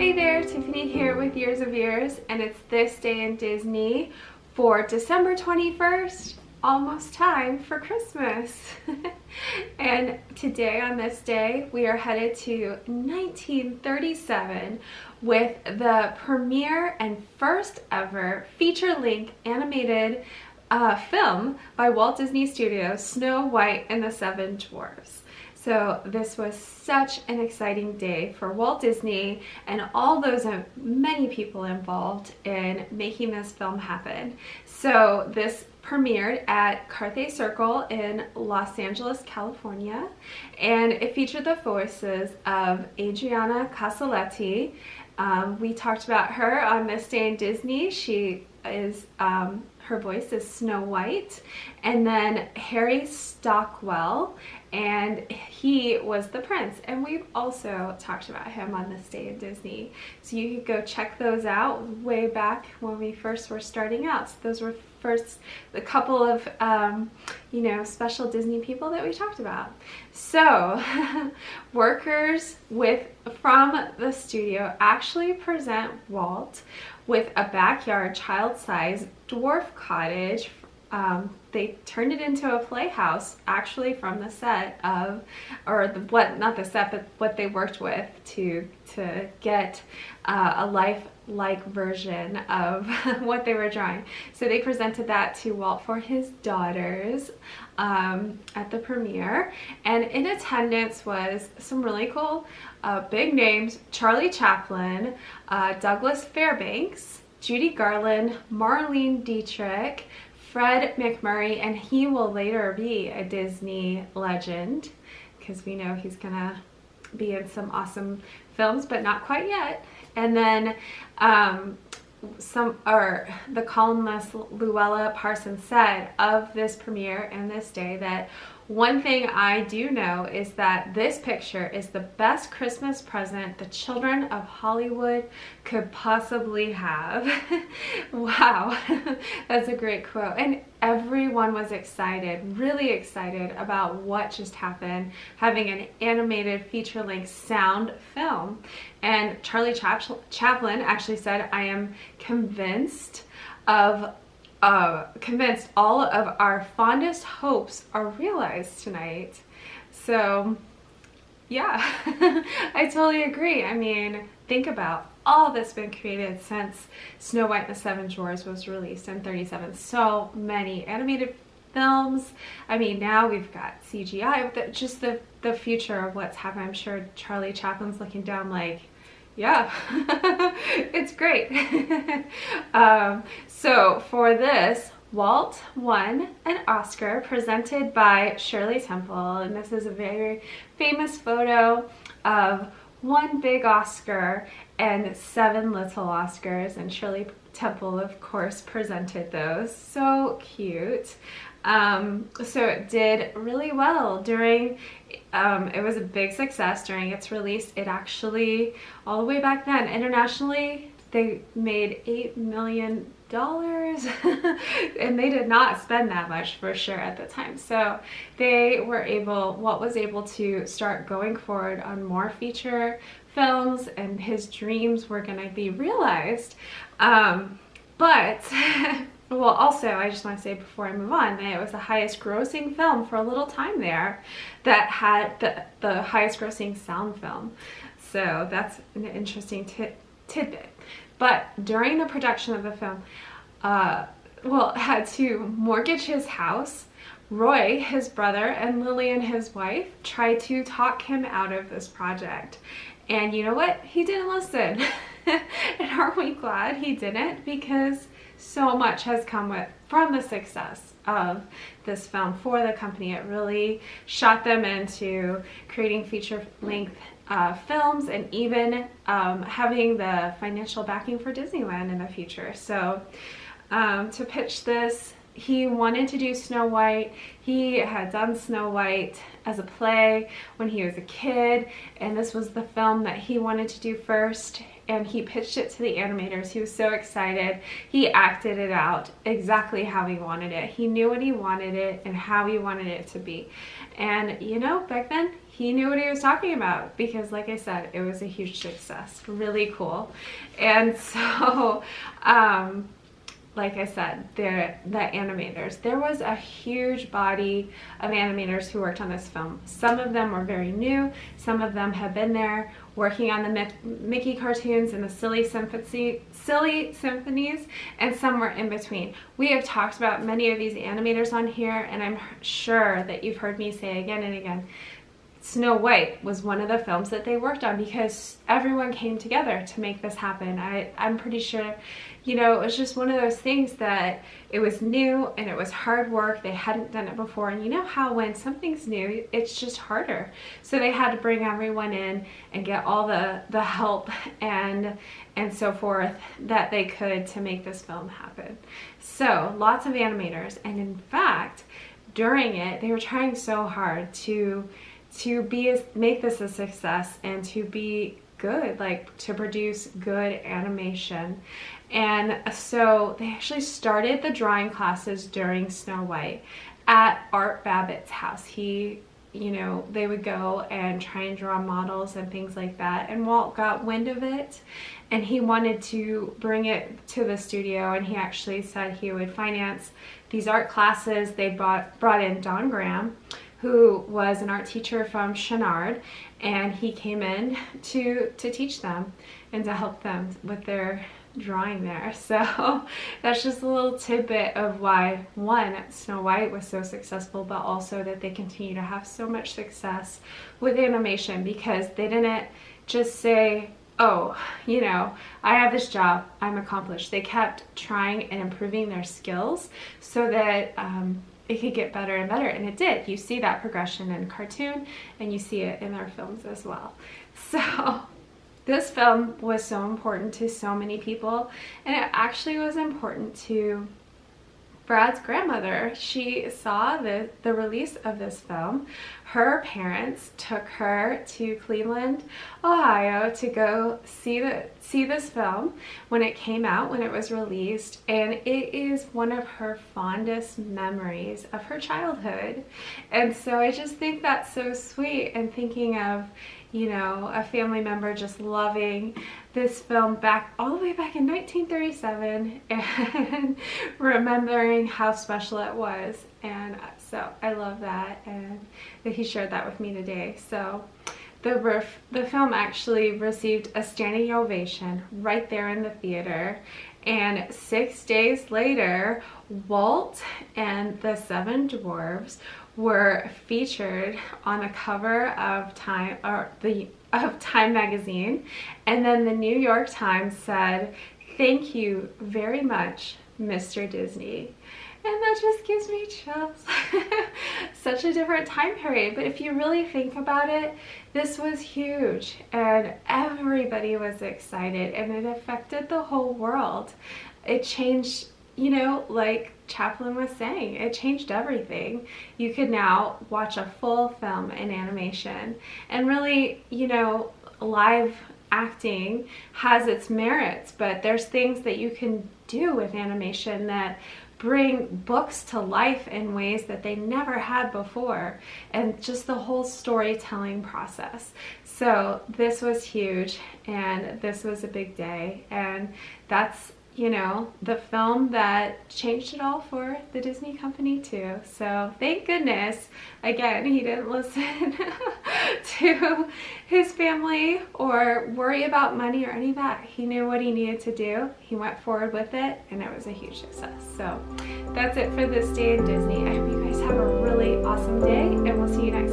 Hey there, Tiffany here with Years of Years, and it's This Day in Disney for December 21st, almost time for Christmas. And today on this day, we are headed to 1937 with the premiere and first ever feature-length animated film by Walt Disney Studios, Snow White and the Seven Dwarfs. So this was such an exciting day for Walt Disney and all those many people involved in making this film happen. So this premiered at Carthay Circle in Los Angeles, California, and it featured the voices of Adriana Caselotti. We talked about her on This Day in Disney. She is her voice is Snow White, and then Harry Stockwell, and he was the prince, and we've also talked about him on This Day in Disney, so you could go check those out way back when we first were starting out. So those were first the couple of special Disney people that we talked about. So workers from the studio actually present Walt with a backyard child-sized dwarf cottage. They turned it into a playhouse actually from the set of, not the set, but what they worked with to get a life-like version of what they were drawing. So they presented that to Walt for his daughters at the premiere, and in attendance was some really cool big names: Charlie Chaplin, Douglas Fairbanks, Judy Garland, Marlene Dietrich, Fred McMurray, and he will later be a Disney legend because we know he's gonna be in some awesome films, but not quite yet. And then the columnist Luella Parsons said of this premiere and this day that one thing I do know is that this picture is the best Christmas present the children of Hollywood could possibly have. Wow, that's a great quote. And everyone was excited, really excited about what just happened, having an animated feature-length sound film. And Charlie Chaplin actually said, "I am convinced all of our fondest hopes are realized tonight." So yeah, I totally agree. I mean, think about all that's been created since Snow White and the Seven Dwarfs was released in 1937. So many animated films. I mean, now we've got CGI, just the future of what's happening. I'm sure Charlie Chaplin's looking down like, yeah, it's great. So for this, Walt won an Oscar presented by Shirley Temple, and this is a very famous photo of one big Oscar and 7 little Oscars, and Shirley Temple, of course, presented those. So cute. So it did really well during, it was a big success during its release. It actually, all the way back then, internationally, they made $8 million, and they did not spend that much for sure at the time. So Walt was able to start going forward on more feature films, and his dreams were going to be realized. Well, also, I just want to say before I move on that it was the highest grossing film for a little time there that had the highest grossing sound film. So that's an interesting tidbit. But during the production of the film, Walt had to mortgage his house. Roy, his brother, and Lillian, his wife, tried to talk him out of this project. And you know what? He didn't listen. And aren't we glad he didn't? Because so much has come from the success of this film for the company. It really shot them into creating feature-length films, and even having the financial backing for Disneyland in the future. So to pitch this, he wanted to do Snow White. He had done Snow White as a play when he was a kid, and this was the film that he wanted to do first, and he pitched it to the animators. He was so excited. He acted it out exactly how he wanted it. He knew what he wanted it and how he wanted it to be. And you know, back then, he knew what he was talking about, because like I said, it was a huge success. Really cool. And so like I said, the animators, there was a huge body of animators who worked on this film. Some of them were very new, some of them have been there working on the Mickey cartoons and the silly symphonies, and some were in between. We have talked about many of these animators on here, and I'm sure that you've heard me say again and again, Snow White was one of the films that they worked on, because everyone came together to make this happen. I'm pretty sure, you know, it was just one of those things that it was new and it was hard work. They hadn't done it before, and you know how when something's new, it's just harder. So they had to bring everyone in and get all the help and so forth that they could to make this film happen. So lots of animators, and in fact, during it, they were trying so hard to make this a success and to be good, like to produce good animation. And so they actually started the drawing classes during Snow White at Art Babbitt's house. He, you know, they would go and try and draw models and things like that. And Walt got wind of it, and he wanted to bring it to the studio, and he actually said he would finance these art classes. They brought in Don Graham, who was an art teacher from Chenard, and he came in to teach them and to help them with their drawing there. So that's just a little tidbit of why, one, Snow White was so successful, but also that they continue to have so much success with animation, because they didn't just say, oh, you know, I have this job, I'm accomplished. They kept trying and improving their skills so that it could get better and better, and it did. You see that progression in cartoon, and you see it in their films as well. So this film was so important to so many people, and it actually was important to Brad's grandmother. She saw the release of this film. Her parents took her to Cleveland, Ohio to go see this film when it came out, when it was released, and it is one of her fondest memories of her childhood. And so I just think that's so sweet, and thinking of, you know, a family member just loving this film all the way back in 1937 and remembering how special it was. And so I love that, and that he shared that with me today. So the film actually received a standing ovation right there in the theater, and 6 days later, Walt and the Seven Dwarfs were featured on the cover of Time magazine, and then the New York Times said, "Thank you very much, Mr. Disney." And that just gives me chills. Such a different time period, but if you really think about it, this was huge, and everybody was excited, and it affected the whole world. It changed, you know, like Chaplin was saying, it changed everything. You could now watch a full film in animation, and really, you know, live acting has its merits, but there's things that you can do with animation that bring books to life in ways that they never had before, and just the whole storytelling process. So this was huge, and this was a big day, and that's, you know, the film that changed it all for the Disney company too. So thank goodness, again, he didn't listen to his family or worry about money or any of that. He knew what he needed to do. He went forward with it, and it was a huge success. So that's it for this day in Disney. I hope you guys have a really awesome day, and we'll see you next time.